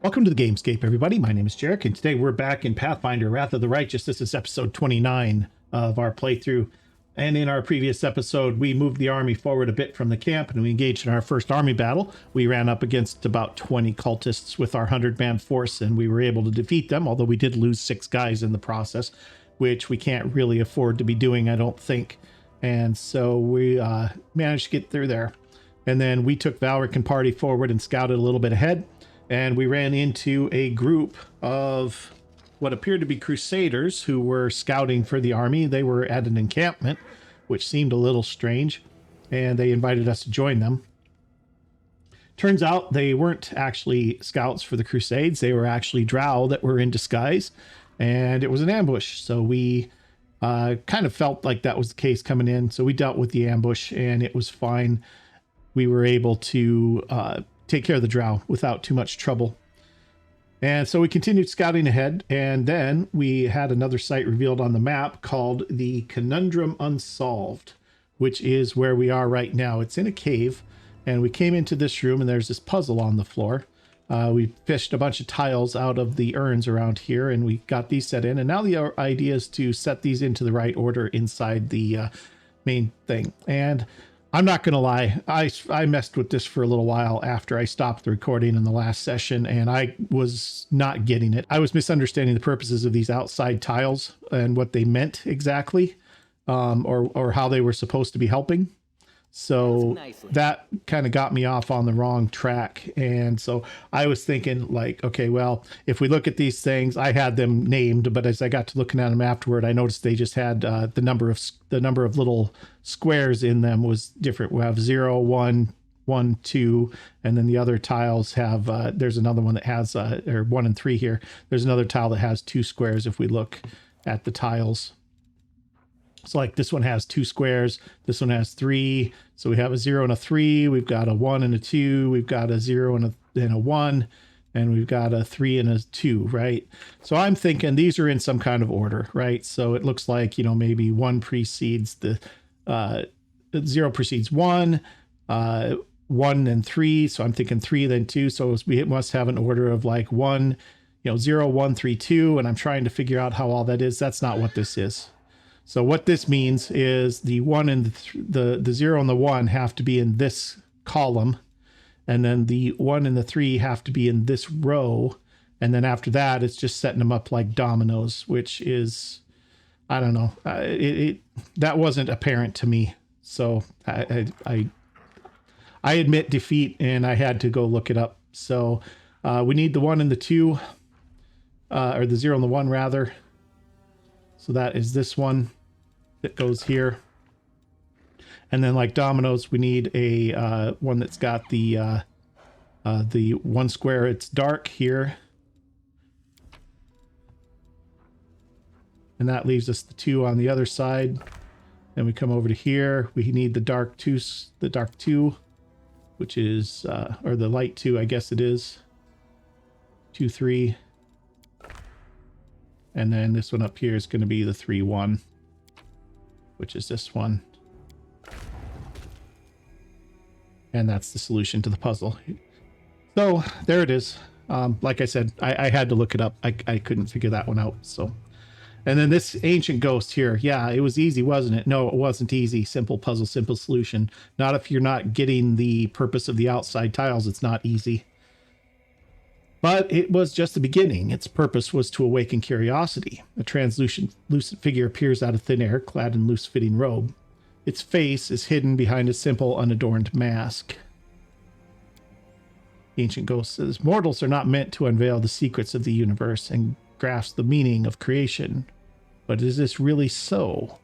Welcome to the Gamescape, everybody. My name is Jarek, and today we're back in Pathfinder, Wrath of the Righteous. This is episode 29 of our playthrough. And in our previous episode, we moved the army forward a bit from the camp, and we engaged in our first army battle. We ran up against about 20 cultists with our 100-man force, and we were able to defeat them, although we did lose 6 guys in the process, which we can't really afford to be doing, I don't think. And so we managed to get through there. And then we took Valric and party forward and scouted a little bit ahead. And we ran into a group of what appeared to be Crusaders who were scouting for the army. They were at an encampment, which seemed a little strange, and they invited us to join them. Turns out they weren't actually scouts for the Crusades. They were actually drow that were in disguise, and it was an ambush. So we kind of felt like that was the case coming in. So we dealt with the ambush, and it was fine. We were able to take care of the drow without too much trouble. And so we continued scouting ahead, and then we had another site revealed on the map called the Conundrum Unsolved, which is where we are right now. It's in a cave, and we came into this room, and there's this puzzle on the floor. We fished a bunch of tiles out of the urns around here, and we got these set in, and now the idea is to set these into the right order inside the main thing. And I'm not going to lie, I messed with this for a little while after I stopped the recording in the last session, and I was not getting it. I was misunderstanding the purposes of these outside tiles and what they meant exactly, or how they were supposed to be helping. So that kind of got me off on the wrong track. And so I was thinking like, okay, well, if we look at these things, I had them named, but as I got to looking at them afterward, I noticed they just had the number of little squares in them was different. We have 0, 1, 1, 2, and then the other tiles have, there's another one that has, or 1 and 3 here. There's another tile that has 2 squares if we look at the tiles. So like this one has 2 squares, this one has 3. So we have a 0 and a 3, we've got a 1 and a 2, we've got a 0 and a 1, and we've got a 3 and a 2, right? So I'm thinking these are in some kind of order, right? So it looks like, you know, maybe 1 precedes the 0 precedes 1, 1 and 3. So I'm thinking 3, then 2. So we must have an order of like 1, 0, 1, 3, 2. And I'm trying to figure out how all that is. That's not what this is. So what this means is the 1 and the 0 and the 1 have to be in this column. And then the 1 and the 3 have to be in this row. And then after that, it's just setting them up like dominoes, which is, I don't know. That wasn't apparent to me. So I admit defeat, and I had to go look it up. So we need the 1 and the 2, or the 0 and the 1 rather. So that is this one that goes here. And then like dominoes, we need a one that's got the 1 square. It's dark here. And that leaves us the 2 on the other side. And we come over to here. We need the dark 2, which is, or the light 2, I guess it is. 2, 3. And then this one up here is going to be the 3, 1, which is this one. And that's the solution to the puzzle. So there it is. Like I said, I had to look it up. I couldn't figure that one out. So, and then this ancient ghost here. Yeah, it was easy, wasn't it? No, it wasn't easy. Simple puzzle, simple solution. Not if you're not getting the purpose of the outside tiles. It's not easy. But it was just the beginning. Its purpose was to awaken curiosity. A translucent figure appears out of thin air, clad in loose-fitting robe. Its face is hidden behind a simple, unadorned mask. The ancient ghost says, "Mortals are not meant to unveil the secrets of the universe and grasp the meaning of creation. But is this really so?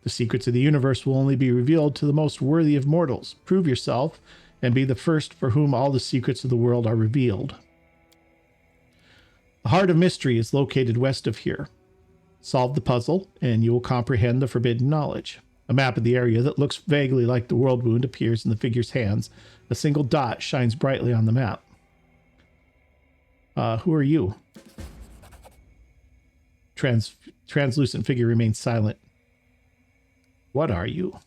The secrets of the universe will only be revealed to the most worthy of mortals. Prove yourself, and be the first for whom all the secrets of the world are revealed. The heart of mystery is located west of here. Solve the puzzle, and you will comprehend the forbidden knowledge." A map of the area that looks vaguely like the world wound appears in the figure's hands. A single dot shines brightly on the map. Who are you? Translucent figure remains silent. What are you?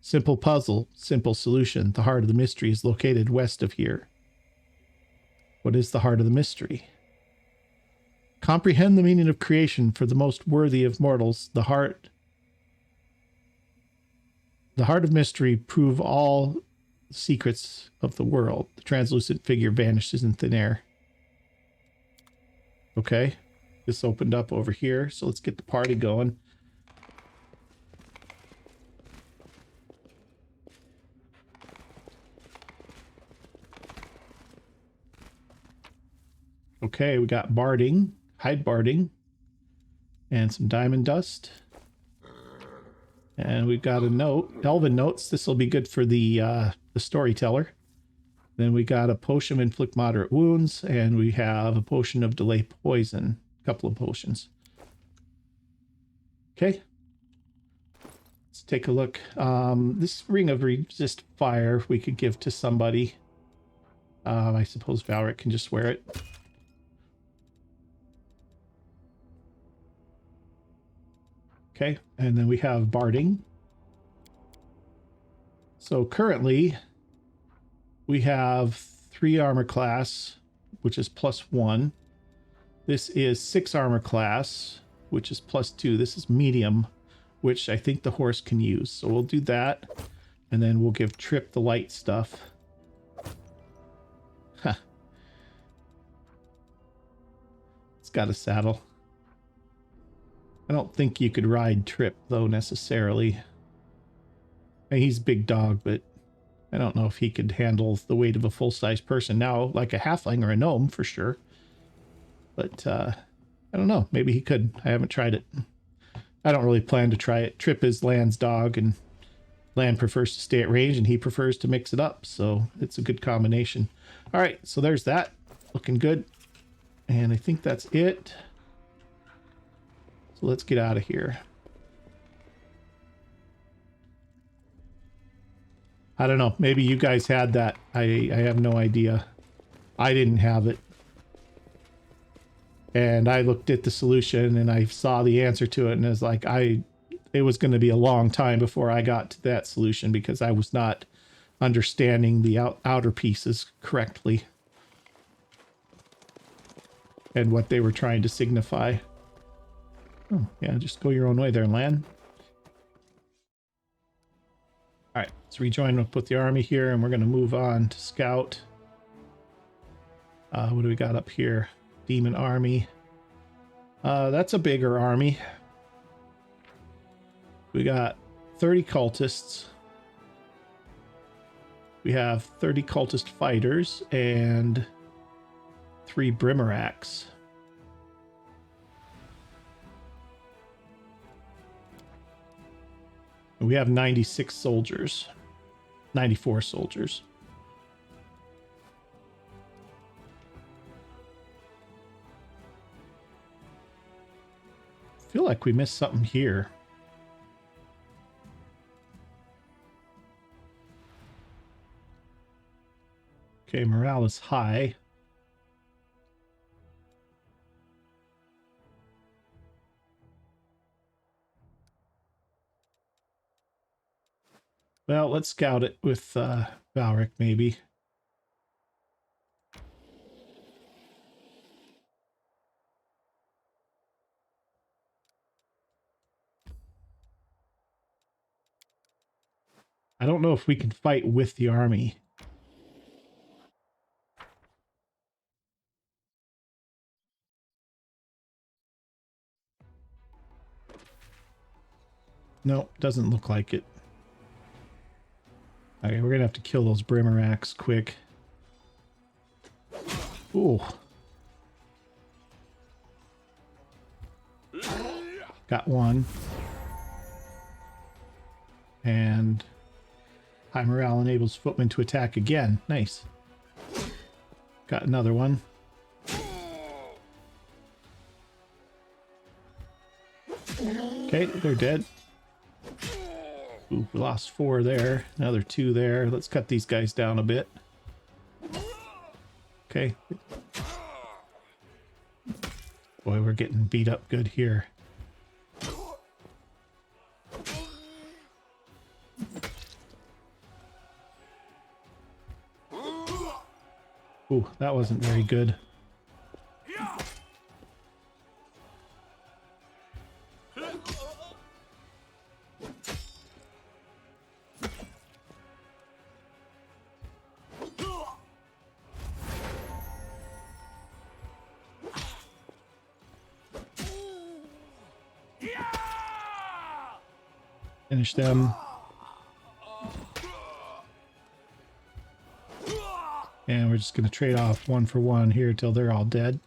Simple puzzle, simple solution. The heart of the mystery is located west of here. What is the heart of the mystery? Comprehend the meaning of creation for the most worthy of mortals. The heart of mystery, prove all secrets of the world. The translucent figure vanishes in thin air. Okay. This opened up over here, so let's get the party going. Okay, we got barding, hide barding, and some diamond dust. And we've got a note, elven notes. This will be good for the storyteller. Then we got a potion of inflict moderate wounds, and we have a potion of delay poison. A couple of potions. Okay. Let's take a look. This ring of resist fire we could give to somebody. I suppose Valric can just wear it. Okay, and then we have barding. So currently we have 3 armor class, which is +1. This is 6 armor class, which is +2. This is medium, which I think the horse can use. So we'll do that, and then we'll give Trip the light stuff. Huh. It's got a saddle. I don't think you could ride Trip, though, necessarily. I mean, he's a big dog, but I don't know if he could handle the weight of a full-size person. Now, like a halfling or a gnome, for sure. But, I don't know. Maybe he could. I haven't tried it. I don't really plan to try it. Trip is Land's dog, and Land prefers to stay at range, and he prefers to mix it up. So, it's a good combination. All right, so there's that. Looking good. And I think that's it. So let's get out of here. I don't know. Maybe you guys had that. I have no idea. I didn't have it. And I looked at the solution and I saw the answer to it, and it was like it was going to be a long time before I got to that solution because I was not understanding the outer pieces correctly and what they were trying to signify. Oh, yeah, just go your own way there, Lan. All right, let's rejoin up with the army here, and we're going to move on to scout. What do we got up here? Demon army. That's a bigger army. We got 30 cultists. We have 30 cultist fighters and 3 Brimmeracks. We have 96 soldiers. 94 soldiers. I feel like we missed something here. Okay, morale is high. Well, let's scout it with Valric, maybe. I don't know if we can fight with the army. No, doesn't look like it. Okay, we're gonna have to kill those Brimmeracks quick. Ooh. Got one. And high morale enables footmen to attack again. Nice. Got another one. Okay, they're dead. Ooh, we lost 4 there. Another 2 there. Let's cut these guys down a bit. Okay. Boy, we're getting beat up good here. Ooh, that wasn't very good. Finish them. And we're just going to trade off 1 for 1 here till they're all dead.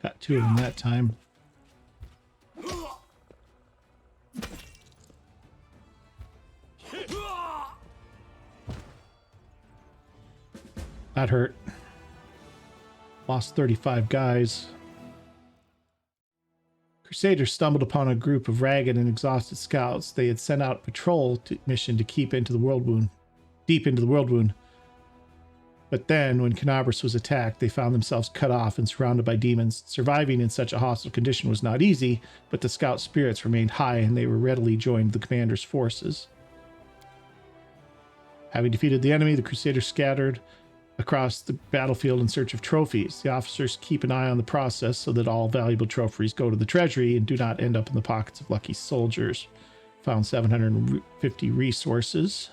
Got 2 of them that time. That hurt. Lost 35 guys. Crusader stumbled upon a group of ragged and exhausted scouts. They had sent out a patrol mission to keep into the world wound, deep into the world wound. But then, when Canabras was attacked, they found themselves cut off and surrounded by demons. Surviving in such a hostile condition was not easy, but the scout spirits remained high and they were readily joined the commander's forces. Having defeated the enemy, the Crusaders scattered across the battlefield in search of trophies. The officers keep an eye on the process so that all valuable trophies go to the treasury and do not end up in the pockets of lucky soldiers. Found 750 resources.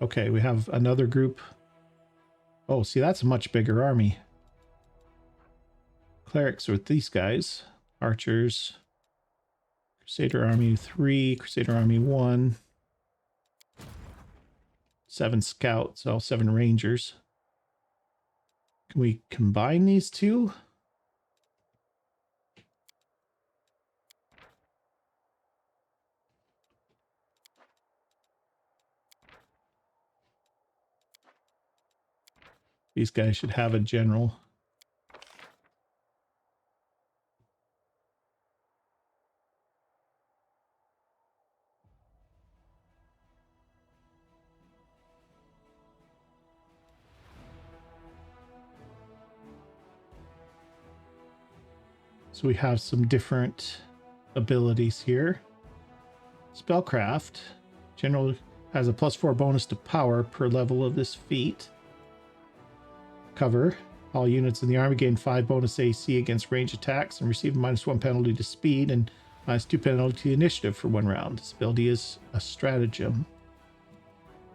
Okay, we have another group. Oh, see, that's a much bigger army. Clerics are with these guys. Archers. Crusader Army 3, Crusader Army 1. 7 scouts, 7 rangers. Can we combine these two? These guys should have a general. So we have some different abilities here. Spellcraft. General has a +4 bonus to power per level of this feat. Cover. All units in the army gain 5 bonus AC against range attacks and receive a -1 penalty to speed and -2 penalty to initiative for 1 round. This ability is a stratagem.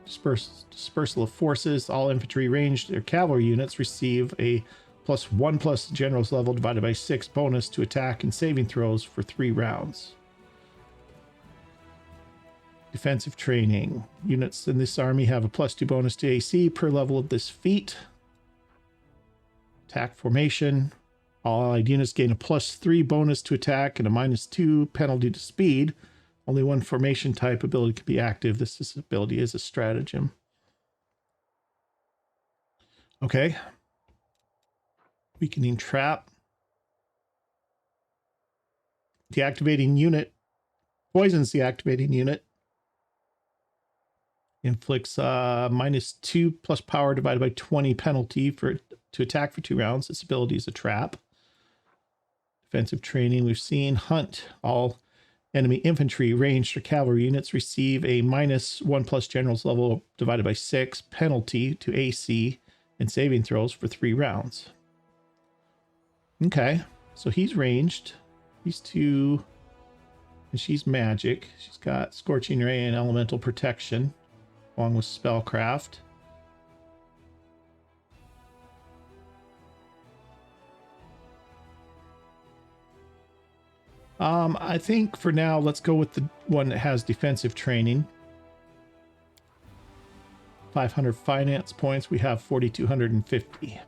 Dispersal of forces. All infantry, ranged, or cavalry units receive a +1 general's level divided by 6 bonus to attack and saving throws for 3 rounds. Defensive training. Units in this army have a +2 bonus to AC per level of this feat. Attack formation. All allied units gain a +3 bonus to attack and a -2 penalty to speed. Only 1 formation type ability can be active. This ability is a stratagem. Okay. Weakening trap. The activating unit poisons the activating unit. Inflicts -2 plus power divided by 20 penalty to attack for 2 rounds. This ability is a trap. Defensive training. We've seen hunt. All enemy infantry, ranged, or cavalry units receive a -1 general's level divided by 6 penalty to AC and saving throws for 3 rounds. Okay, so he's ranged. These two, and she's magic. She's got Scorching Ray and Elemental Protection, along with Spellcraft. I think for now, let's go with the one that has defensive training. 500 finance points. We have 4,250.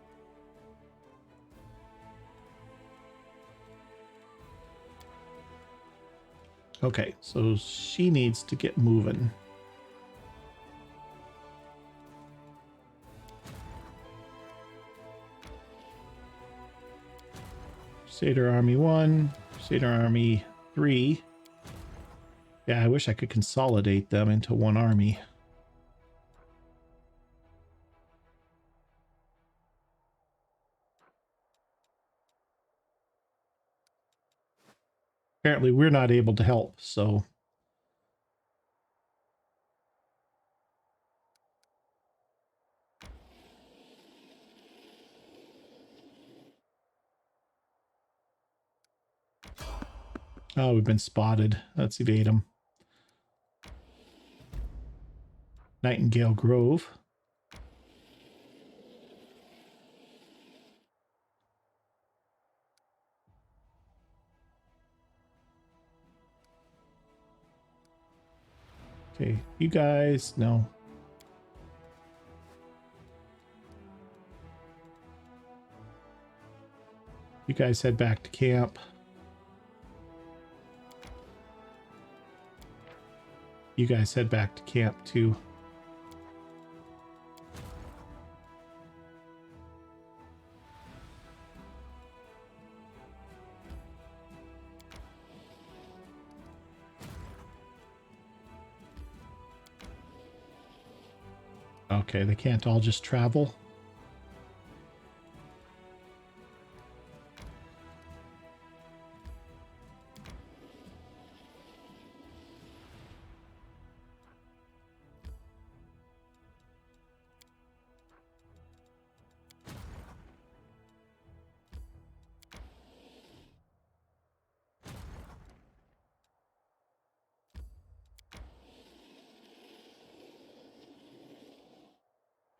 Okay, so she needs to get moving. Crusader Army 1, Crusader Army 3. Yeah, I wish I could consolidate them into one army. Apparently we're not able to help, so... Oh, we've been spotted. Let's evade them. Nightingale Grove. Okay, you guys, no. You guys head back to camp. You guys head back to camp too. Okay, they can't all just travel.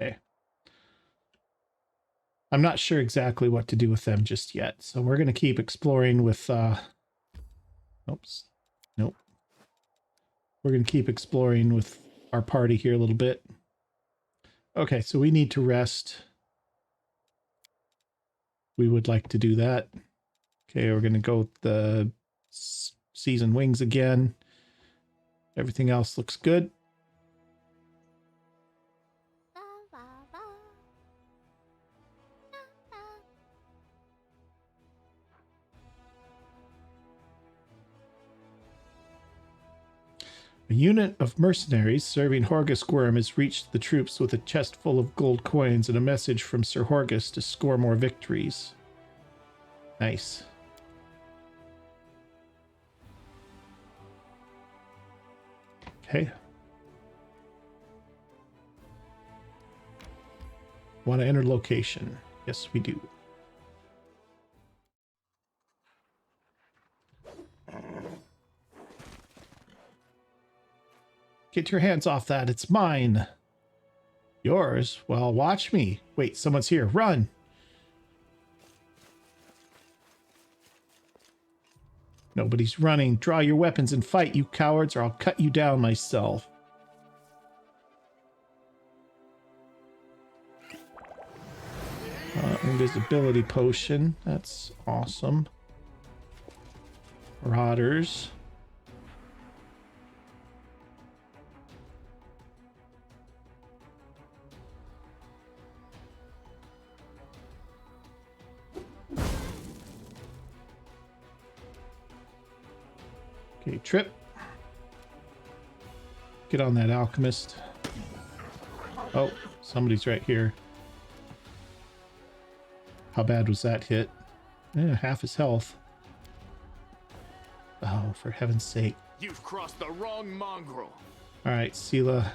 Okay. I'm not sure exactly what to do with them just yet, so we're going to keep exploring with... Oops. Nope. We're going to keep exploring with our party here a little bit. Okay, so we need to rest. We would like to do that. Okay, we're going to go with the season wings again. Everything else looks good. A unit of mercenaries serving Horgus Worm has reached the troops with a chest full of gold coins and a message from Sir Horgus to score more victories. Nice. Okay. Want to enter location? Yes, we do. Get your hands off that. It's mine. Yours? Well, watch me. Wait, someone's here. Run. Nobody's running. Draw your weapons and fight, you cowards, or I'll cut you down myself. Invisibility potion. That's awesome. Marauders. Okay, Trip. Get on that alchemist. Oh, somebody's right here. How bad was that hit? Half his health. Oh, for heaven's sake. You've crossed the wrong mongrel. All right, Sela.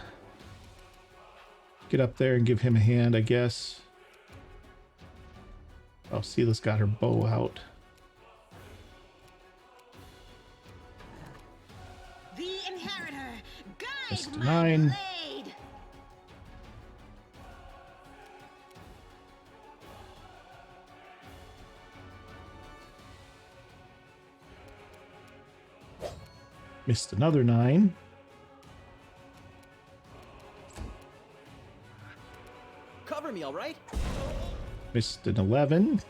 Get up there and give him a hand, I guess. Oh, Sela's got her bow out. The inheritor, guide Mr. my 9. blade. Missed another 9. Cover me, all right? Missed an 11.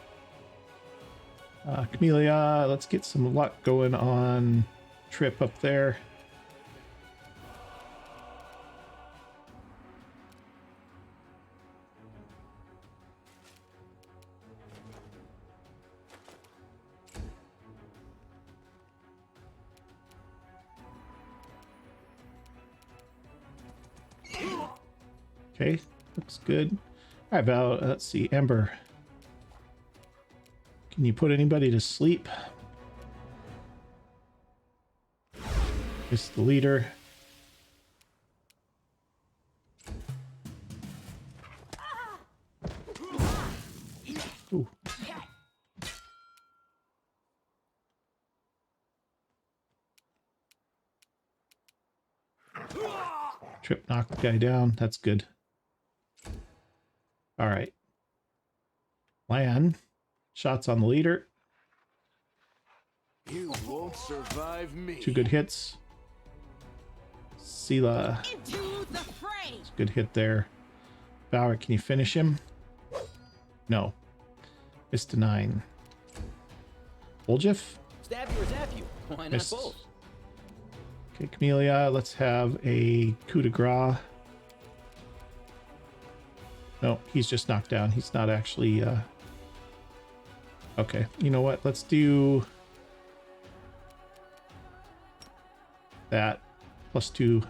Camellia, let's get some luck going on Trip up there. Okay, looks good. All right, Val, let's see. Ember. Can you put anybody to sleep? It's the leader. Ooh. Trip knocked the guy down. That's good. All right. Lan. Shots on the leader. You won't survive me. 2 good hits. Sela. Into the fray. Good hit there. Valric, can you finish him? No. Missed a 9. Woljif? Stab you or zap you. Why not Missed. both? Okay, Camellia, let's have a coup de grace. No, he's just knocked down. He's not actually... Okay, you know what? Let's do... that. +2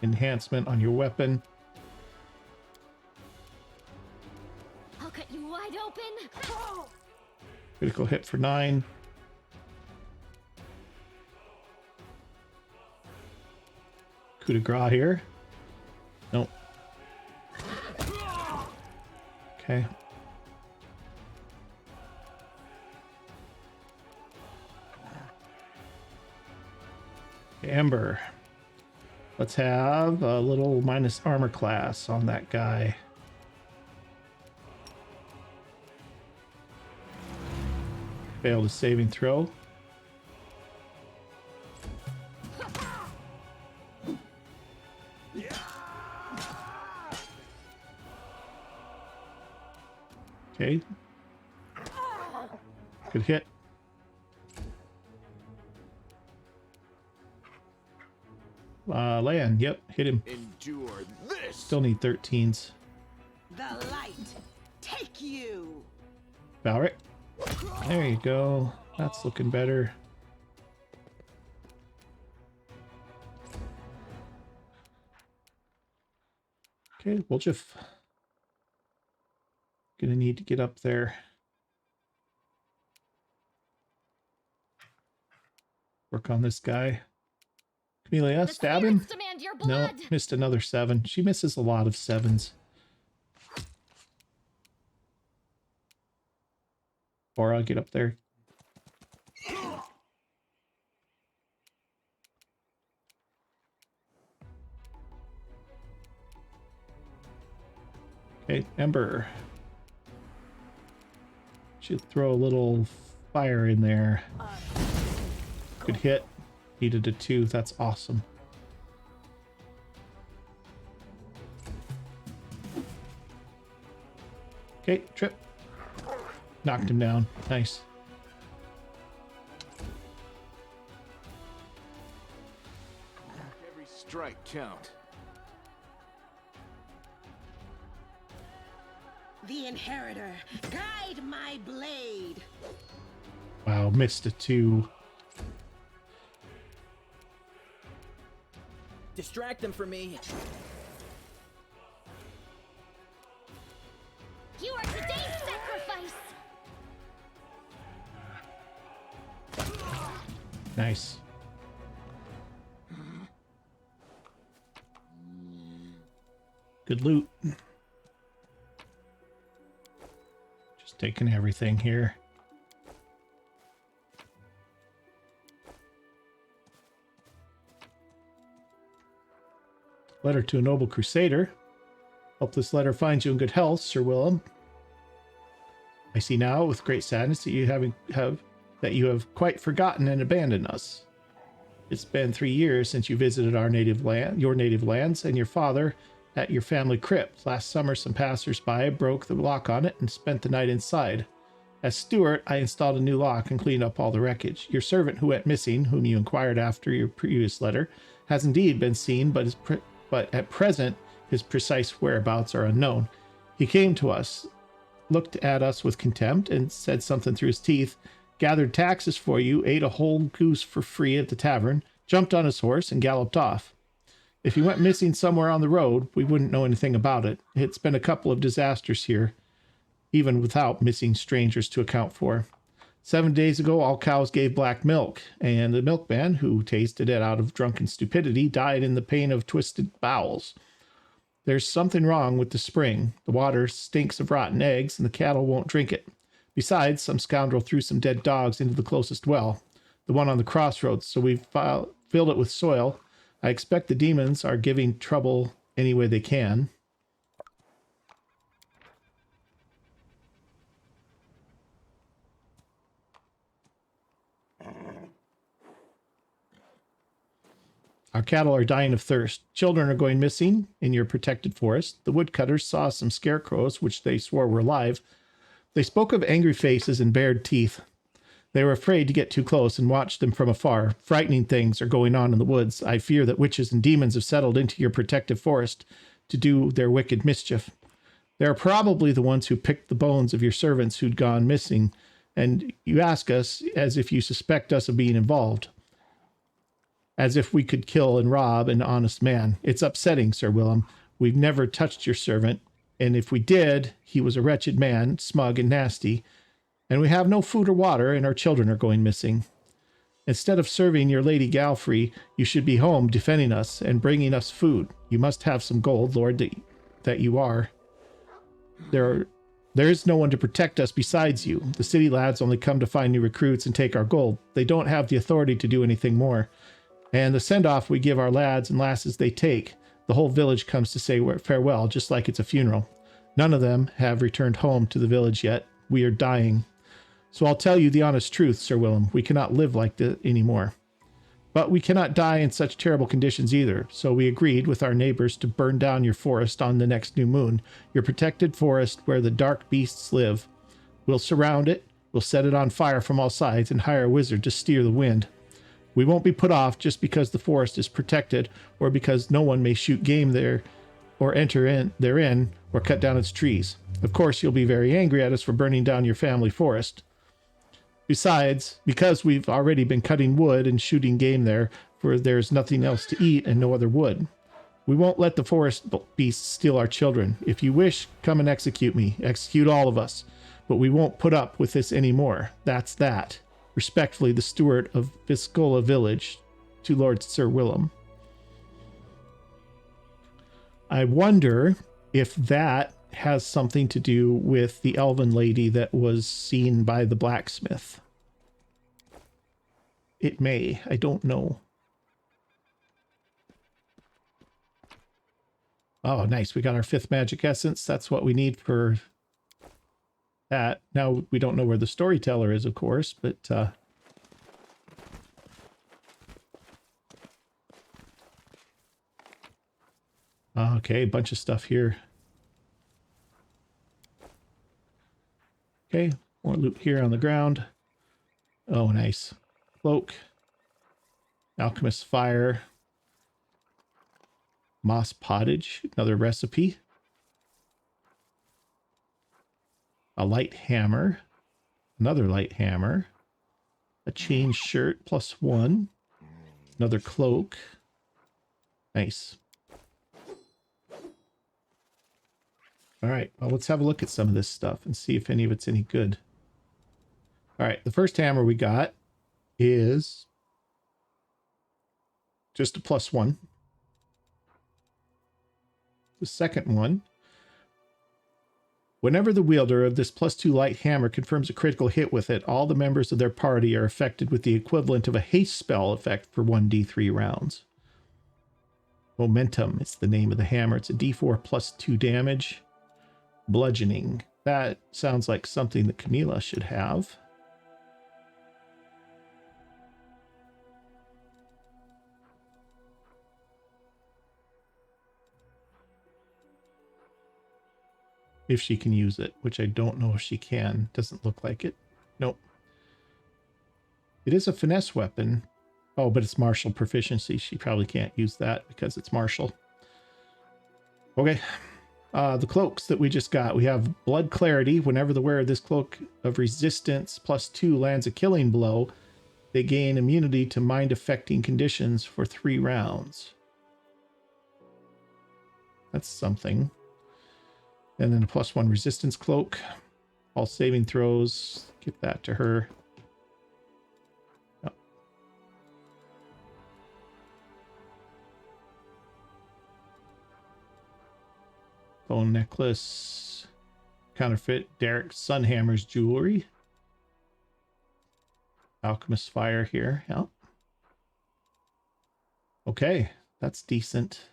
enhancement on your weapon. I'll cut you wide open. Critical hit for 9. Coup de grace here. Nope. Okay. Amber. Let's have a little minus armor class on that guy. Failed a saving throw. Okay. Good hit. Land. Yep, hit him. Endure this. Still need 13s. The light. Take you. Valric. There you go. That's looking better. Okay, Woljif. Gonna need to get up there. Work on this guy. Camellia, The stab him. spirits demand your No, blood. missed another 7. She misses a lot of 7s. Aura, get up there. Okay, Ember. Should throw a little fire in there. Good hit. Needed a 2. That's awesome. Okay, trip. Knocked him down. Nice. Every strike count. The inheritor. Guide my blade. Wow, missed a 2. Distract them from me. You are today's sacrifice. Nice. Good loot. Just taking everything here. Letter to a noble Crusader. Hope this letter finds you in good health, Sir Willem. I see now with great sadness that you have quite forgotten and abandoned us. It's been 3 years since you visited your native lands, and your father at your family crypt. Last summer, some passers-by broke the lock on it and spent the night inside. As steward, I installed a new lock and cleaned up all the wreckage. Your servant who went missing, whom you inquired after your previous letter, has indeed been seen, but at present his precise whereabouts are unknown. He came to us, looked at us with contempt, and said something through his teeth, gathered taxes for you, ate a whole goose for free at the tavern, jumped on his horse, and galloped off. If he went missing somewhere on the road, we wouldn't know anything about it. It's been a couple of disasters here, even without missing strangers to account for. 7 days ago, all cows gave black milk, and the milkman, who tasted it out of drunken stupidity, died in the pain of twisted bowels. There's something wrong with the spring. The water stinks of rotten eggs, and the cattle won't drink it. Besides, some scoundrel threw some dead dogs into the closest well, the one on the crossroads, so we've filled it with soil. I expect the demons are giving trouble any way they can. Our cattle are dying of thirst. Children are going missing in your protected forest. The woodcutters saw some scarecrows, which they swore were alive. They spoke of angry faces and bared teeth. They were afraid to get too close and watch them from afar. Frightening things are going on in the woods. I fear that witches and demons have settled into your protective forest to do their wicked mischief. They are probably the ones who picked the bones of your servants who'd gone missing, and you ask us as if you suspect us of being involved. As if we could kill and rob an honest man. It's upsetting, Sir Willem. We've never touched your servant, and if we did, he was a wretched man, smug and nasty. And we have no food or water, and our children are going missing. Instead of serving your Lady Galfrey, you should be home defending us and bringing us food. You must have some gold, Lord, that you are. There is no one to protect us besides you. The city lads only come to find new recruits and take our gold. They don't have the authority to do anything more. And the send-off we give our lads and lasses they take, the whole village comes to say farewell, just like it's a funeral. None of them have returned home to the village yet. We are dying. So I'll tell you the honest truth, Sir Willem. We cannot live like this anymore. But we cannot die in such terrible conditions either. So we agreed with our neighbors to burn down your forest on the next new moon, your protected forest where the dark beasts live. We'll surround it, we'll set it on fire from all sides, and hire a wizard to steer the wind. We won't be put off just because the forest is protected, or because no one may shoot game there, or enter therein, or cut down its trees. Of course, you'll be very angry at us for burning down your family forest. Besides, because we've already been cutting wood and shooting game there, for there's nothing else to eat and no other wood. We won't let the forest beasts steal our children. If you wish, come and execute me. Execute all of us. But we won't put up with this anymore. That's that. Respectfully, the steward of Viscola Village, to Lord Sir Willem. I wonder if that has something to do with the elven lady that was seen by the blacksmith. It may. I don't know. Oh, nice. We got our 5th magic essence. That's what we need for that. Now, we don't know where the storyteller is, of course, but... okay, a bunch of stuff here. Okay, more loot here on the ground. Oh, nice. Cloak. Alchemist's fire. Moss pottage, another recipe. A light hammer. Another light hammer. A chain shirt +1. Another cloak. Nice. All right, well, let's have a look at some of this stuff and see if any of it's any good. All right, the first hammer we got is just a +1. The second one, whenever the wielder of this +2 light hammer confirms a critical hit with it, all the members of their party are affected with the equivalent of a haste spell effect for 1d3 rounds. Momentum, it's the name of the hammer. It's a d4 +2 damage. Bludgeoning. That sounds like something that Camila should have. If she can use it, which I don't know if she can. Doesn't look like it. Nope. It is a finesse weapon. Oh, but it's martial proficiency. She probably can't use that because it's martial. Okay. The cloaks that we just got. We have Blood Clarity. Whenever the wearer of this cloak of resistance +2 lands a killing blow, they gain immunity to mind-affecting conditions for 3 rounds. That's something. And then a +1 resistance cloak. All saving throws. Give that to her. Yep. Bone necklace. Counterfeit Derek Sunhammer's jewelry. Alchemist fire here. Yep. Okay, that's decent.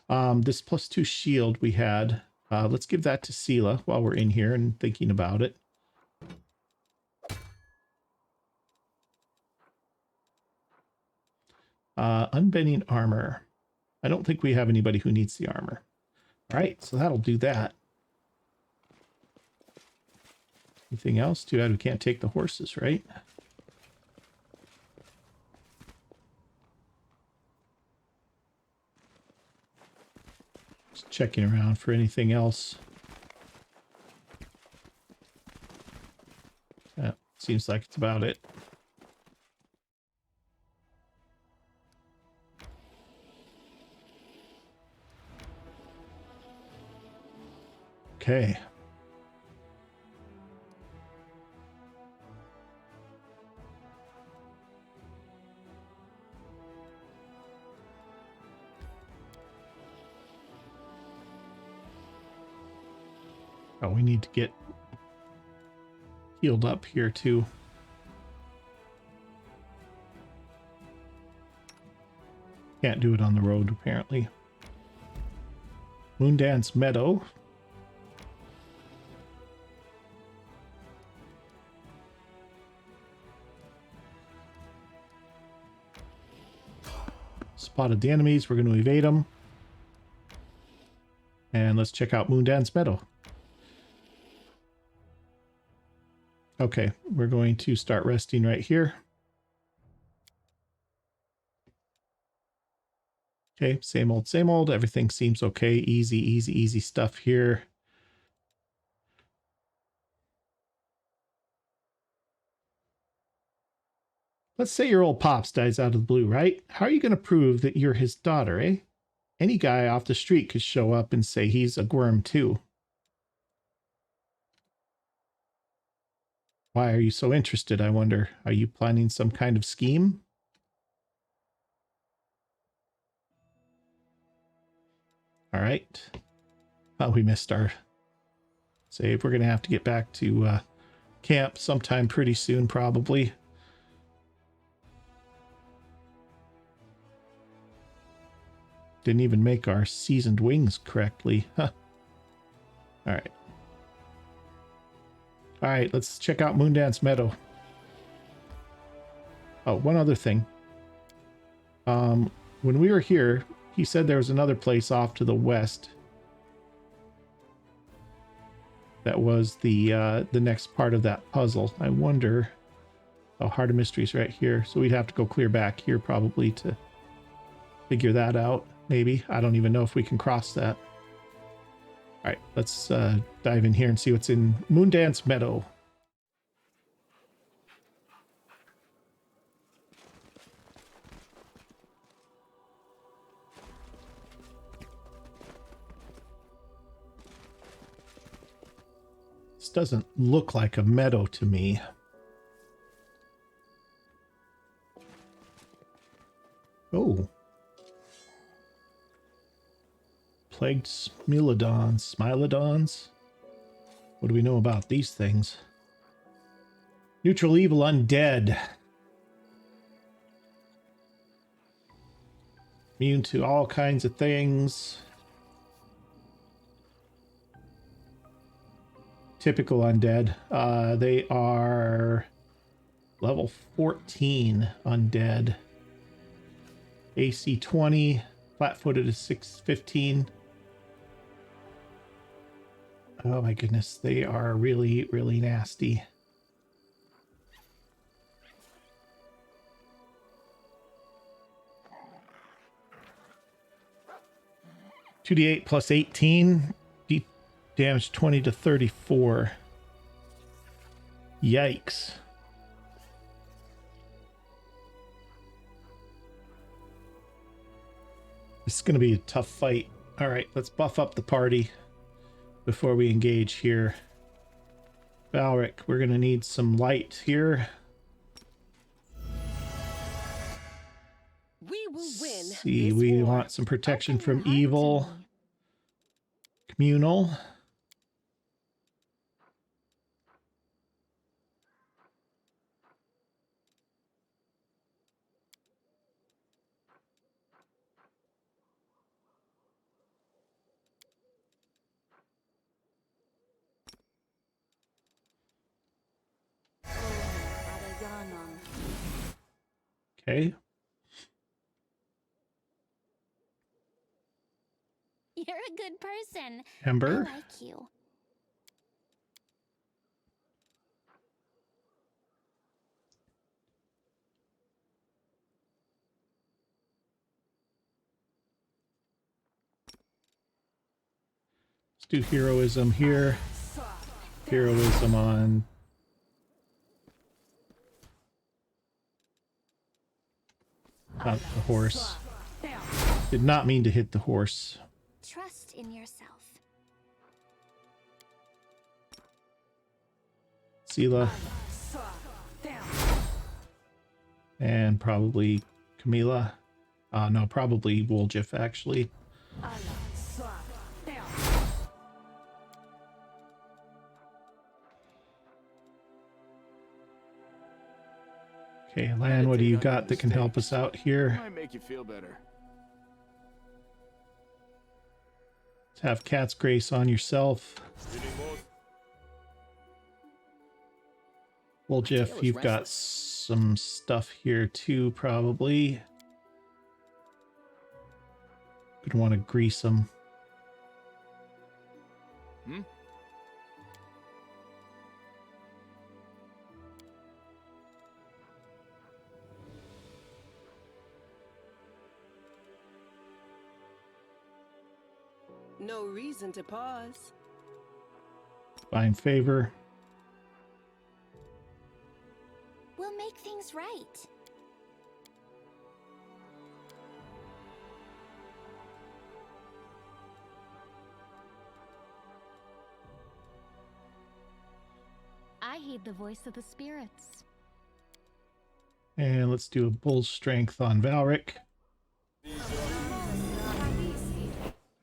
This +2 shield we had. Let's give that to Sela while we're in here and thinking about it. Unbending armor. I don't think we have anybody who needs the armor. All right, so that'll do that. Anything else? Too bad we can't take the horses, right? Just checking around for anything else. Yeah, seems like it's about it. Okay. Oh, we need to get healed up here too. Can't do it on the road, apparently. Moondance Meadow. Spotted the enemies. We're going to evade them. And let's check out Moondance Meadow. Okay, we're going to start resting right here. Okay, same old, same old. Everything seems okay. Easy, easy, easy stuff here. Let's say your old pops dies out of the blue, right? How are you going to prove that you're his daughter, eh? Any guy off the street could show up and say he's a Gwyrm too. Why are you so interested, I wonder? Are you planning some kind of scheme? All right. Well, we missed our save. We're going to have to get back to camp sometime pretty soon, probably. Didn't even make our seasoned wings correctly. Huh. All right. All right, let's check out Moondance Meadow. Oh, one other thing. When we were here, he said there was another place off to the west that was the next part of that puzzle. I wonder. Oh, Heart of Mysteries right here. So we'd have to go clear back here probably to figure that out. Maybe. I don't even know if we can cross that. All right, let's dive in here and see what's in Moondance Meadow. This doesn't look like a meadow to me. Oh. Plagued Smilodons. What do we know about these things? Neutral evil undead. Immune to all kinds of things. Typical undead. They are level 14 undead. AC 20. Flat-footed is 615. Oh my goodness, they are really, really nasty. (2d8 plus 18, damage 20 to 34. Yikes. This is going to be a tough fight. All right, let's buff up the party before we engage here. Valric, we're going to need some light here. We will win. See, this we war. want some protection Open from your heart to evil. me. Communal. Okay. You're a good person. Ember. I like you. Let's do heroism here. Heroism on not the horse. Did not mean to hit the horse. Trust in yourself. Sela. And probably Camila. No, probably Woljif, actually. Okay, Lan, what do you got that can help us out here? Might make you feel better. Let's have Cat's Grace on yourself. Woljif, you've got some stuff here too, probably. Gonna want to grease them. Hmm? No reason to pause. Find favor. We'll make things right. I heed the voice of the spirits. And let's do a bull strength on Valric.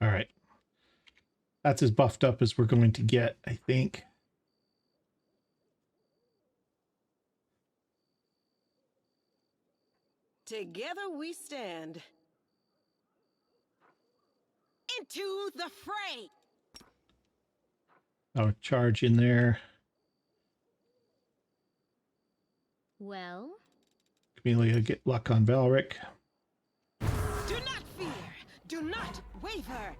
All right. That's as buffed up as we're going to get, I think. Together we stand. Into the fray. I'll charge in there. Well, Camellia, get luck on Valric. Do not fear. Do not waver.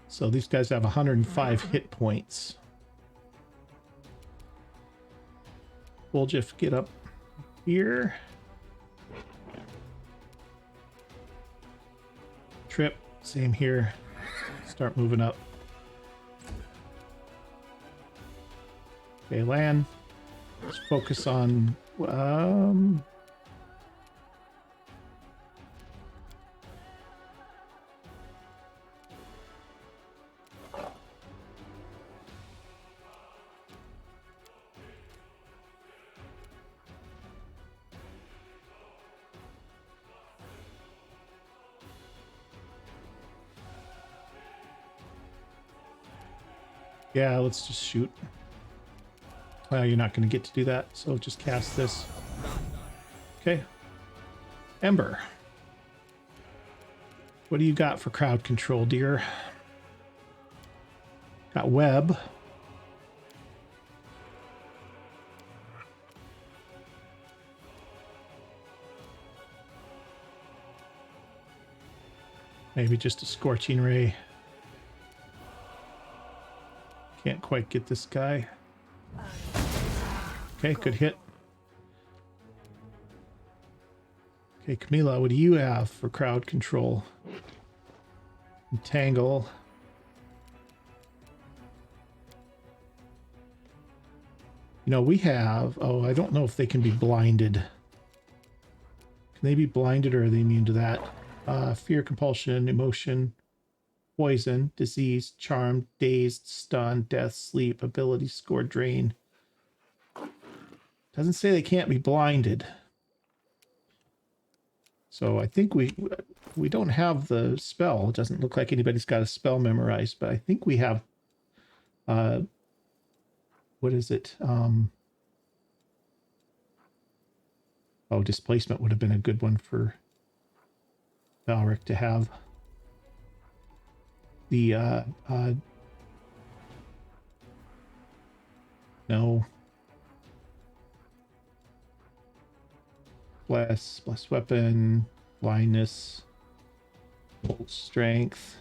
So these guys have 105 hit points. Woljif, get up here. Trip, same here. Start moving up. Okay, Lan. Let's focus on yeah, let's just shoot. Well, you're not going to get to do that, so just cast this. Okay. Ember. What do you got for crowd control, dear? Got web. Maybe just a scorching ray. Can't quite get this guy. Okay, good hit. Okay, Camila, what do you have for crowd control? Entangle. You know, we have... Oh, I don't know if they can be blinded. Can they be blinded or are they immune to that? Fear, compulsion, emotion, poison, disease, charmed, dazed, stunned, death, sleep, ability score, drain. Doesn't say they can't be blinded. So I think we don't have the spell. It doesn't look like anybody's got a spell memorized, but I think we have what is it? Oh, displacement would have been a good one for Valric to have. The no. Bless weapon, blindness, bolt strength,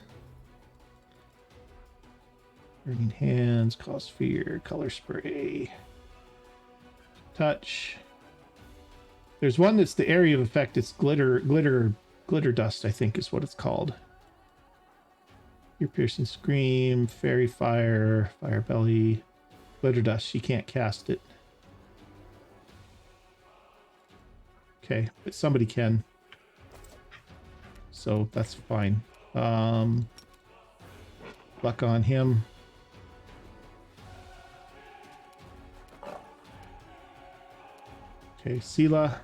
burning hands, cause fear, color spray, touch. There's one that's the area of effect. It's glitter dust, I think is what it's called. Ear piercing scream, fairy fire, fire belly, glitter dust. She can't cast it. Okay, but somebody can. So that's fine. Luck on him. Okay, Sela.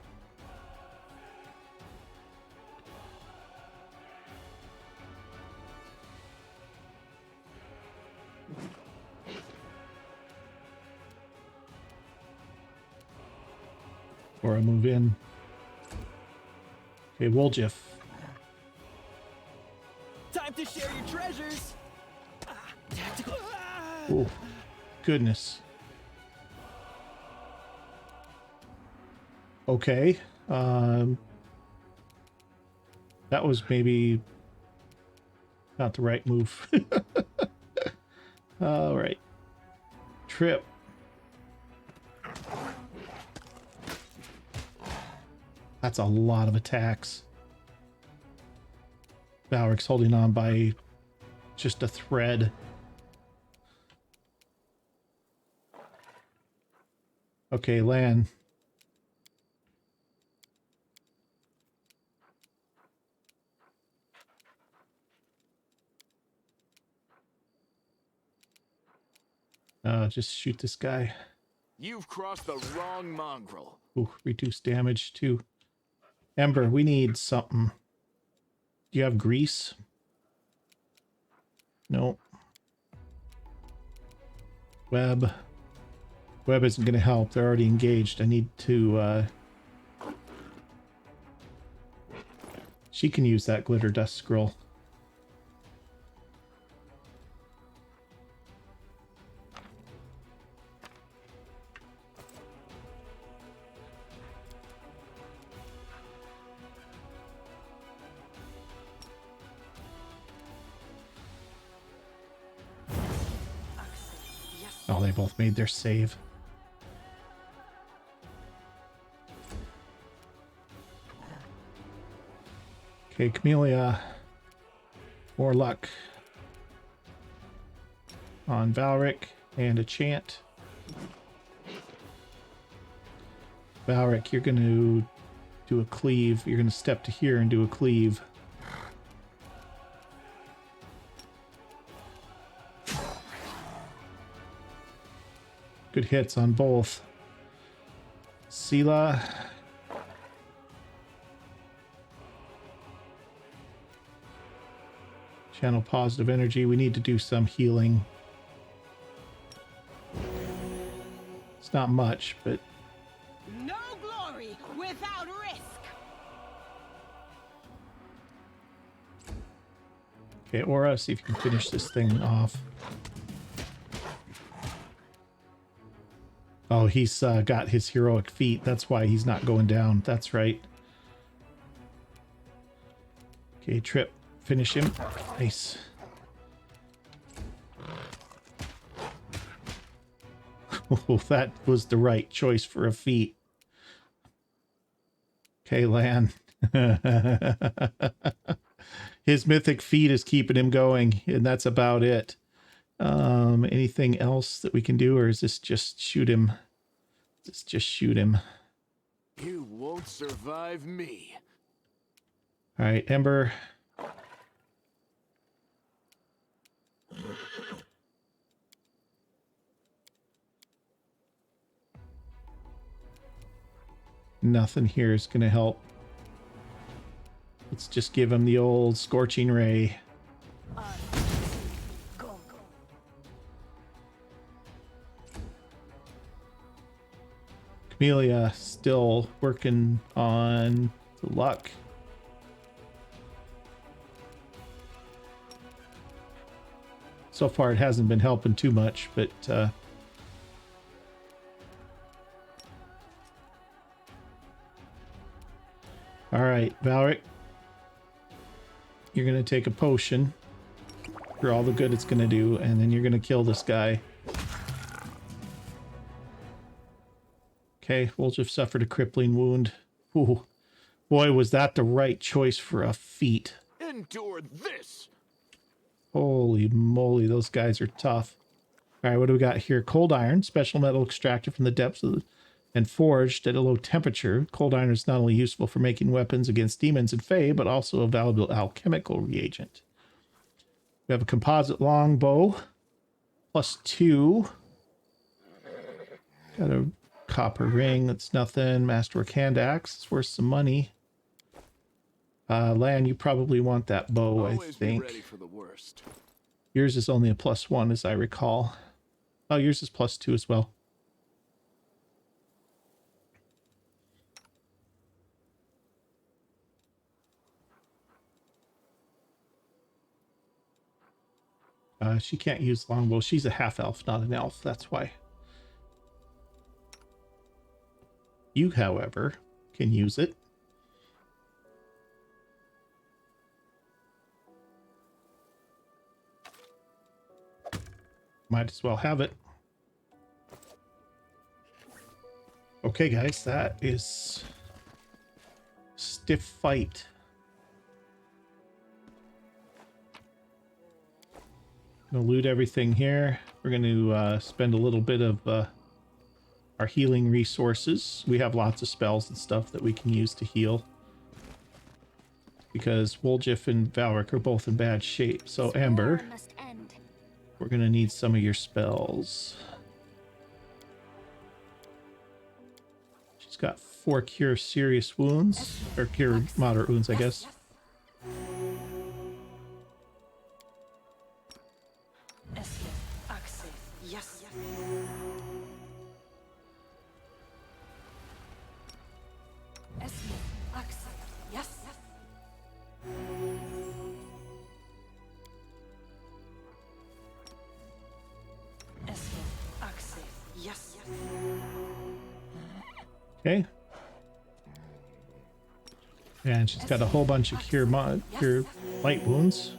Or I move in. Okay, Woljif. Time to share your treasures. Tactical. Oh, goodness. Okay. That was maybe not the right move. All right. Trip. That's a lot of attacks. Valric's holding on by just a thread. Okay, Lan. Just shoot this guy. You've crossed the wrong mongrel. Ooh, reduce damage too. Ember, we need something. Do you have grease? No. Web. Web isn't going to help. They're already engaged. I need to... She can use that glitter dust scroll. Oh, they both made their save. Okay, Camellia. More luck on Valric and a chant. Valric, you're going to do a cleave. You're going to step to here and do a cleave. Good hits on both. Sela. Channel positive energy. We need to do some healing. It's not much, but... No glory without risk. Okay, Aura, see if you can finish this thing off. Oh, he's got his heroic feat. That's why he's not going down. That's right. Okay, Trip. Finish him. Nice. Oh, that was the right choice for a feat. Okay, Lan. His mythic feat is keeping him going, and that's about it. Anything else that we can do, or is this just shoot him? Let's just shoot him. You won't survive me. All right, Ember. Nothing here is going to help. Let's just give him the old Scorching Ray. Camellia still working on the luck. So far it hasn't been helping too much, but all right, Valric, you're going to take a potion for all the good it's going to do, and then you're going to kill this guy. Okay, Woljif suffered a crippling wound. Ooh, boy, was that the right choice for a feat. Endure this. Holy moly, those guys are tough. All right, what do we got here? Cold iron, special metal extracted from the depths of the, and forged at a low temperature. Cold iron is not only useful for making weapons against demons and fae, but also a valuable alchemical reagent. We have a composite longbow, +2. Got a copper ring, that's nothing. Masterwork hand axe, it's worth some money. Lan, you probably want that bow, I think. Be ready for the worst. Yours is only a +1, as I recall. Oh, yours is +2 as well. She can't use longbow. She's a half-elf, not an elf. That's why. You, however, can use it. Might as well have it. Okay, guys, that is stiff fight. Gonna loot everything here. We're going to spend a little bit of our healing resources. We have lots of spells and stuff that we can use to heal, because Woljif and Valric are both in bad shape. So Amber, we're going to need some of your spells. She's got 4 cure serious wounds, or cure moderate wounds, I guess. Okay. And she's got a whole bunch of cure light wounds.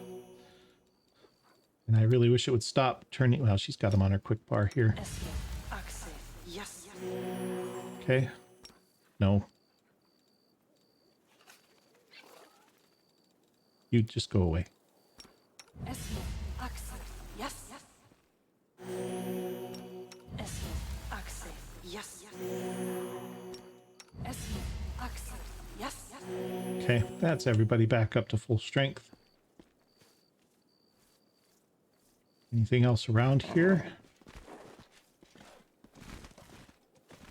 And I really wish it would stop turning. Well, she's got them on her quick bar here. Okay. No. You just go away. Okay, that's everybody back up to full strength. Anything else around here?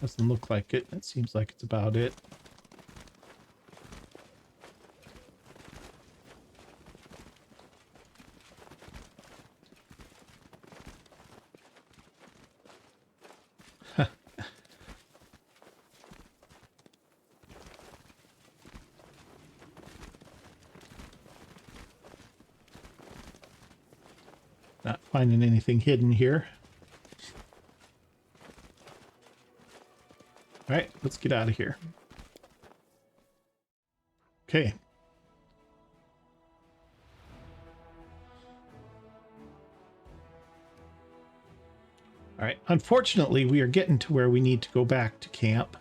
Doesn't look like it. It seems like it's about it. Not finding anything hidden here. All right, let's get out of here. Okay. All right, unfortunately, we are getting to where we need to go back to camp.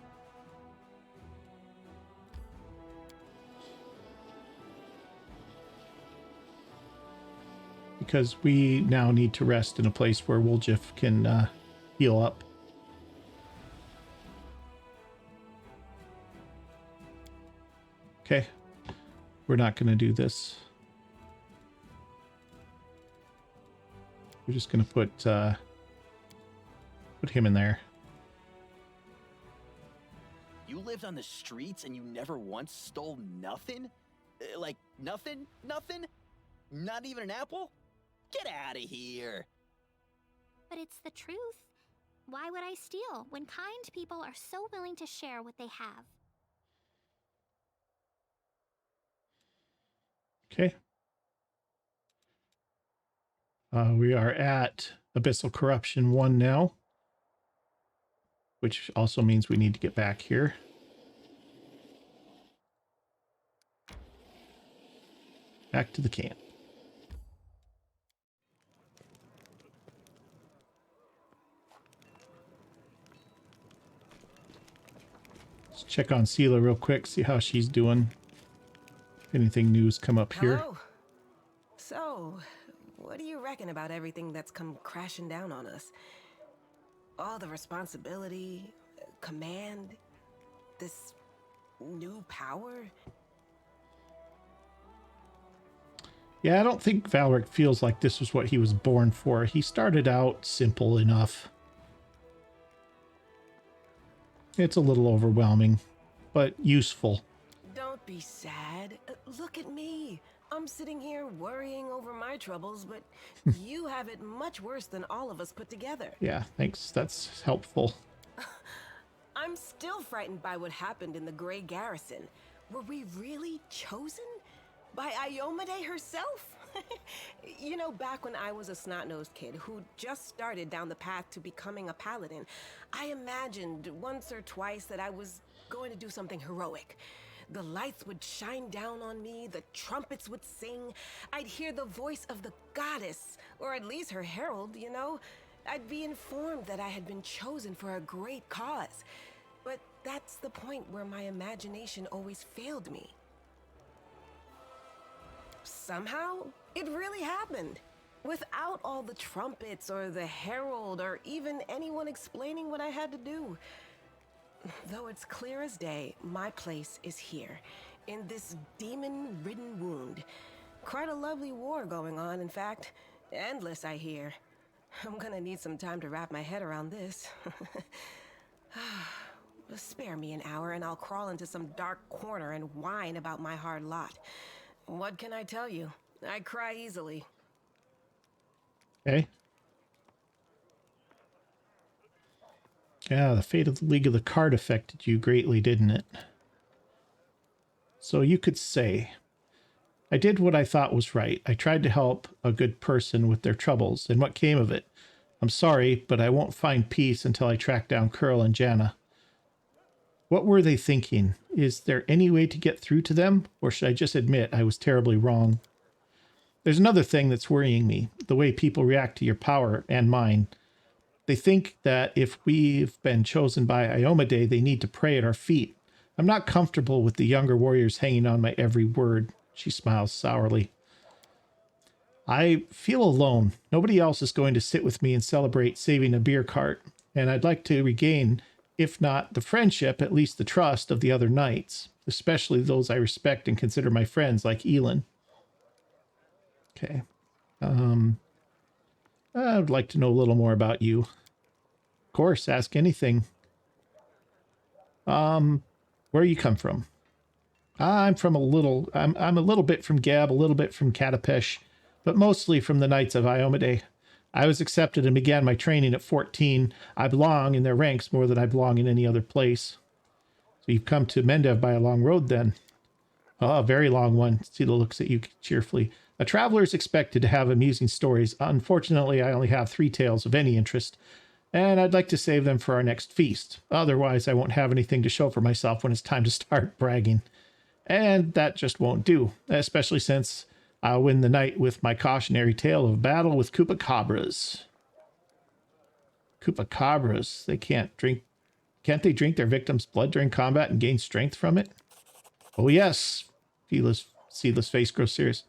Because we now need to rest in a place where Woljif can heal up. Okay. We're not going to do this. We're just going to put him in there. You lived on the streets and you never once stole nothing? Like nothing? Nothing? Not even an apple? Get out of here. But it's the truth. Why would I steal when kind people are so willing to share what they have? Okay. We are at Abyssal Corruption 1 now, which also means we need to get back here. Back to the camp. Let's check on Sela real quick, see how she's doing. If anything new's come up here. Hello. So, what do you reckon about everything that's come crashing down on us? All the responsibility, command, this new power? Yeah, I don't think Valric feels like this was what he was born for. He started out simple enough. It's a little overwhelming, but useful. Don't be sad. Look at me. I'm sitting here worrying over my troubles, but you have it much worse than all of us put together. Yeah, thanks. That's helpful. I'm still frightened by what happened in the Grey Garrison. Were we really chosen? By Iomade herself? You know, back when I was a snot-nosed kid who just started down the path to becoming a paladin, I imagined once or twice that I was going to do something heroic. The lights would shine down on me, the trumpets would sing, I'd hear the voice of the goddess, or at least her herald, you know? I'd be informed that I had been chosen for a great cause. But that's the point where my imagination always failed me. Somehow, it really happened. Without all the trumpets or the herald or even anyone explaining what I had to do. Though it's clear as day, my place is here, in this demon-ridden wound. Quite a lovely war going on, in fact. Endless, I hear. I'm gonna need some time to wrap my head around this. Spare me an hour and I'll crawl into some dark corner and whine about my hard lot. What can I tell you? I cry easily. Okay. Yeah, the fate of the League of the Card affected you greatly, didn't it? So you could say, I did what I thought was right. I tried to help a good person with their troubles, and what came of it? I'm sorry, but I won't find peace until I track down Curl and Janna. What were they thinking? Is there any way to get through to them? Or should I just admit I was terribly wrong? There's another thing that's worrying me. The way people react to your power and mine. They think that if we've been chosen by Iomade, they need to pray at our feet. I'm not comfortable with the younger warriors hanging on my every word. She smiles sourly. I feel alone. Nobody else is going to sit with me and celebrate saving a beer cart. And I'd like to regain, if not the friendship, at least the trust of the other knights, especially those I respect and consider my friends like Elin. Okay. I would like to know a little more about you. Of course, ask anything. Where you come from? I'm a little bit from Gab, a little bit from Katapesh, but mostly from the Knights of Iomade. I was accepted and began my training at 14. I belong in their ranks more than I belong in any other place. So you've come to Mendev by a long road then. Oh, a very long one. Sela looks at you cheerfully. A traveler is expected to have amusing stories. Unfortunately, I only have 3 tales of any interest, and I'd like to save them for our next feast. Otherwise, I won't have anything to show for myself when it's time to start bragging. And that just won't do, especially since I'll win the night with my cautionary tale of battle with Chupacabras. Chupacabras, can't they drink their victim's blood during combat and gain strength from it? Oh yes, Sela's face grows serious.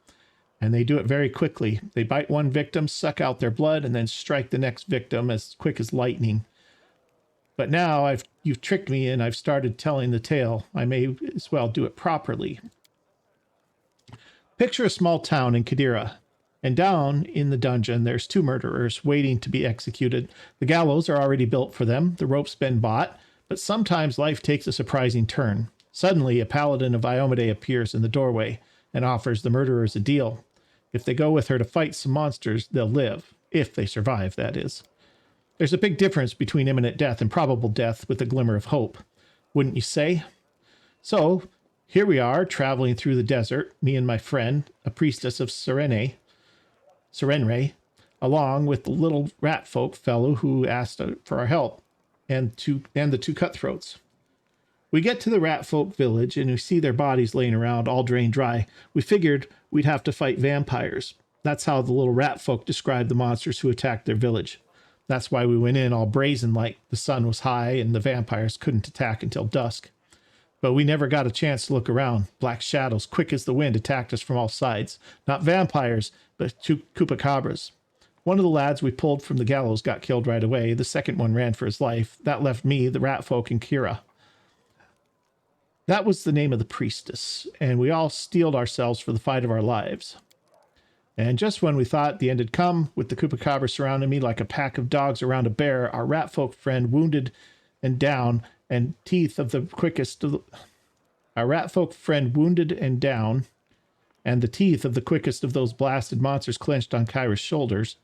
And they do it very quickly. They bite one victim, suck out their blood, and then strike the next victim as quick as lightning. But now I've you've tricked me and I've started telling the tale. I may as well do it properly. Picture a small town in Kadira, and down in the dungeon there's two murderers waiting to be executed. The gallows are already built for them, the rope's been bought, but sometimes life takes a surprising turn. Suddenly, a paladin of Iomade appears in the doorway and offers the murderers a deal. If they go with her to fight some monsters, they'll live. If they survive, that is. There's a big difference between imminent death and probable death with a glimmer of hope, wouldn't you say? So, here we are, traveling through the desert, me and my friend, a priestess of Serenre, along with the little rat folk fellow who asked for our help, and the two cutthroats. We get to the rat folk village and we see their bodies laying around, all drained dry. We figured we'd have to fight vampires. That's how the little rat folk described the monsters who attacked their village. That's why we went in all brazen like the sun was high and the vampires couldn't attack until dusk. But we never got a chance to look around. Black shadows, quick as the wind, attacked us from all sides. Not vampires, but two chupacabras. One of the lads we pulled from the gallows got killed right away. The second one ran for his life. That left me, the rat folk, and Kira. That was the name of the priestess, and we all steeled ourselves for the fight of our lives. And just when we thought the end had come, with the chupacabra surrounding me like a pack of dogs around a bear, our rat folk friend wounded and down, and teeth of the quickest of the... Our rat folk friend wounded and down, and the teeth of the quickest of those blasted monsters clenched on Kyra's shoulders.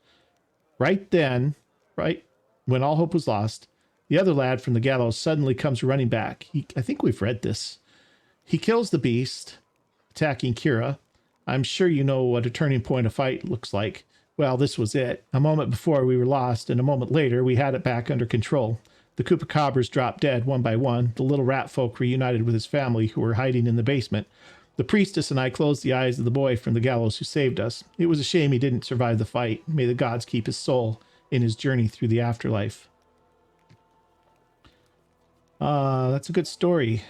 Right then, right when all hope was lost, the other lad from the gallows suddenly comes running back. I think we've read this. He kills the beast, attacking Kira. I'm sure you know what a turning point of fight looks like. Well, this was it. A moment before we were lost, and a moment later we had it back under control. The chupacabras dropped dead one by one. The little rat folk reunited with his family who were hiding in the basement. The priestess and I closed the eyes of the boy from the gallows who saved us. It was a shame he didn't survive the fight. May the gods keep his soul in his journey through the afterlife. That's a good story.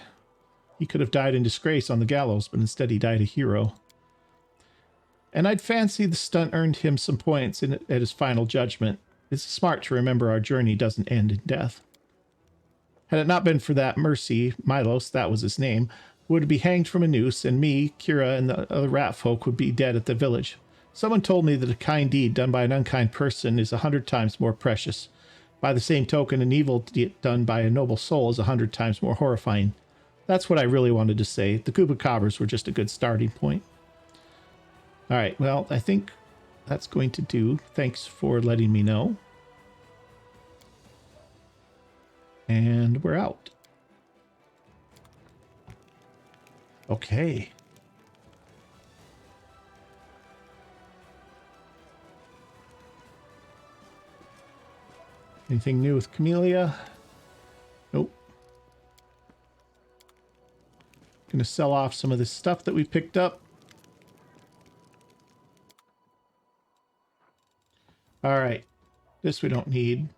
He could have died in disgrace on the gallows, but instead he died a hero. And I'd fancy the stunt earned him some points at his final judgment. It's smart to remember our journey doesn't end in death. Had it not been for that mercy, Milos, that was his name, would be hanged from a noose, and me, Kira, and the other rat folk would be dead at the village. Someone told me that a kind deed done by an unkind person is 100 times more precious. By the same token, an evil deed done by a noble soul is 100 times more horrifying. That's what I really wanted to say. The chupacabras were just a good starting point. All right, well, I think that's going to do. Thanks for letting me know. And we're out. Okay. Anything new with Camellia? Nope. Gonna sell off some of this stuff that we picked up. All right. This we don't need.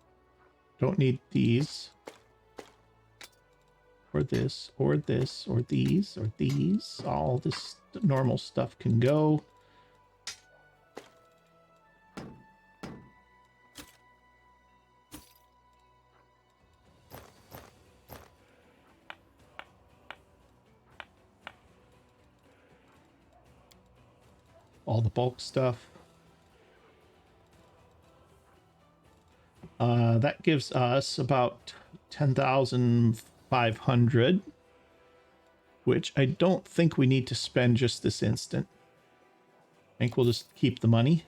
Don't need these. Or this, or this, or these, or these. All this normal stuff can go. All the bulk stuff. That gives us about 10,500, which I don't think we need to spend just this instant. I think we'll just keep the money.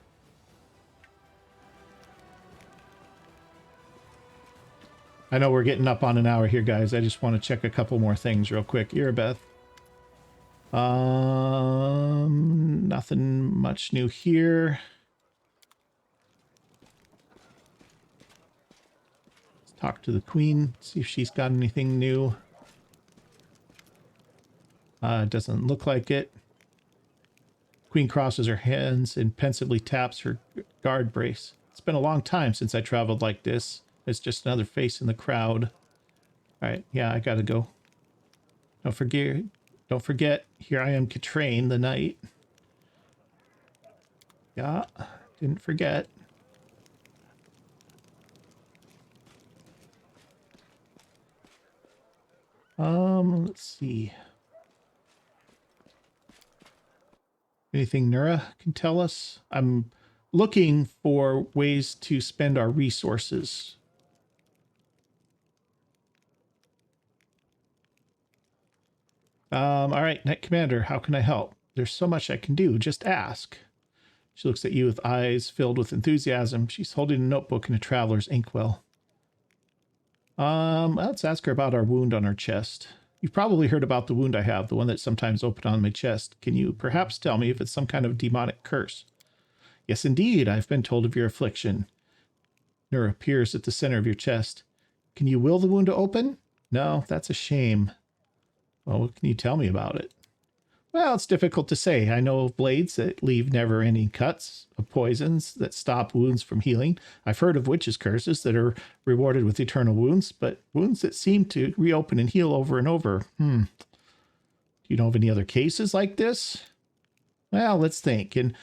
I know we're getting up on an hour here, guys. I just want to check a couple more things real quick. Irabeth. Nothing much new here. Let's talk to the queen, see if she's got anything new. Doesn't look like it. Queen crosses her hands and pensively taps her guard brace. It's been a long time since I traveled like this. It's just another face in the crowd. All right, yeah, I gotta go. Don't forget, here I am, Katrain, the knight. Yeah, didn't forget. Let's see. Anything Nura can tell us? I'm looking for ways to spend our resources. All right, Knight Commander, how can I help? There's so much I can do. Just ask. She looks at you with eyes filled with enthusiasm. She's holding a notebook and a traveler's inkwell. Let's ask her about our wound on her chest. You've probably heard about the wound I have, the one that's sometimes open on my chest. Can you perhaps tell me if it's some kind of demonic curse? Yes, indeed. I've been told of your affliction. Nura appears at the center of your chest. Can you will the wound to open? No, that's a shame. Well, what can you tell me about it? Well, it's difficult to say. I know of blades that leave never-ending cuts, of poisons that stop wounds from healing. I've heard of witches' curses that are rewarded with eternal wounds, but wounds that seem to reopen and heal over and over. Do you know of any other cases like this? Well, let's think. In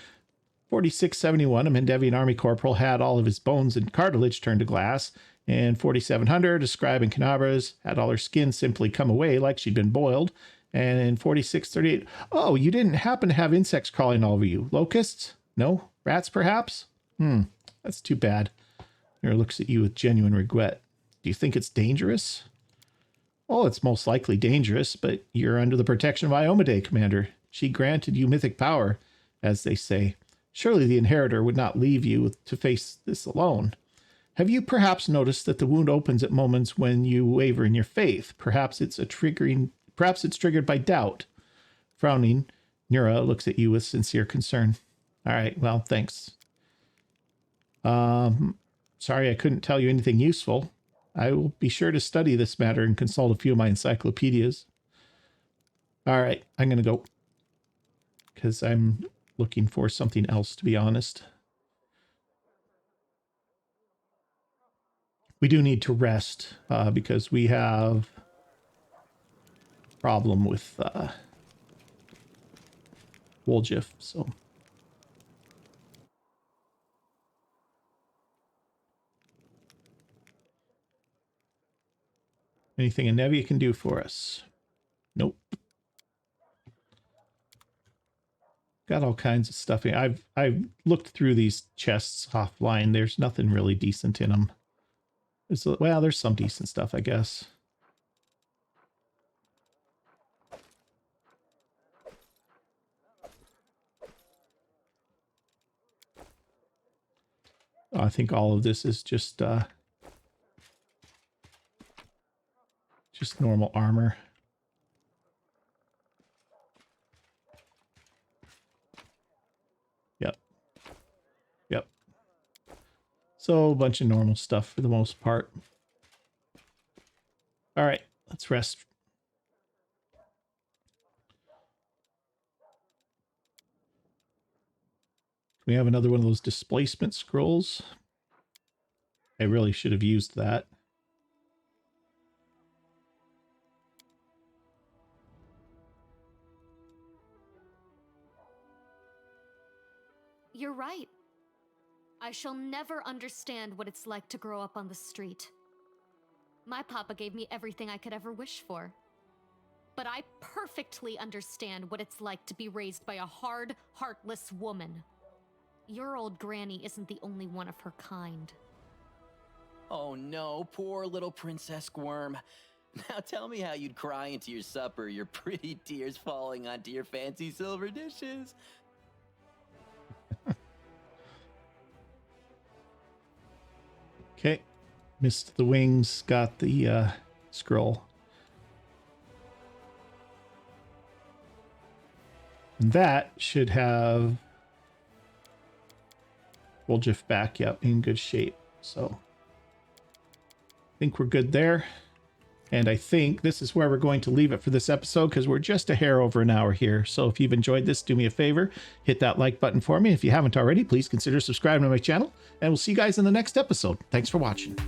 4671, a Mendevian army corporal had all of his bones and cartilage turned to glass. In 4700, a scribe in Canabras had all her skin simply come away like she'd been boiled. And in 4638, oh, you didn't happen to have insects crawling all over you. Locusts? No? Rats, perhaps? That's too bad. Nura looks at you with genuine regret. Do you think it's dangerous? Oh, it's most likely dangerous, but you're under the protection of Iomade, Commander. She granted you mythic power, as they say. Surely the inheritor would not leave you to face this alone. Have you perhaps noticed that the wound opens at moments when you waver in your faith? Perhaps it's triggered by doubt. Frowning, Nura looks at you with sincere concern. All right, well, thanks. Sorry I couldn't tell you anything useful. I will be sure to study this matter and consult a few of my encyclopedias. All right, I'm going to go. Because I'm looking for something else, to be honest. We do need to rest because we have a problem with Woljif, so. Anything a Nevia can do for us? Nope. Got all kinds of stuff. I've looked through these chests offline. There's nothing really decent in them. Well, there's some decent stuff, I guess. I think all of this is just normal armor. Yep. So a bunch of normal stuff for the most part. All right, let's rest. We have another one of those displacement scrolls. I really should have used that. You're right. I shall never understand what it's like to grow up on the street. My papa gave me everything I could ever wish for. But I perfectly understand what it's like to be raised by a hard, heartless woman. Your old granny isn't the only one of her kind. Oh no, poor little Princess Squirm. Now tell me how you'd cry into your supper, your pretty tears falling onto your fancy silver dishes. Okay. Missed the wings, got the scroll. And that should have Woljif back, yep, in good shape. So I think we're good there. And I think this is where we're going to leave it for this episode because we're just a hair over an hour here. So if you've enjoyed this, do me a favor, hit that like button for me. If you haven't already, please consider subscribing to my channel. And we'll see you guys in the next episode. Thanks for watching.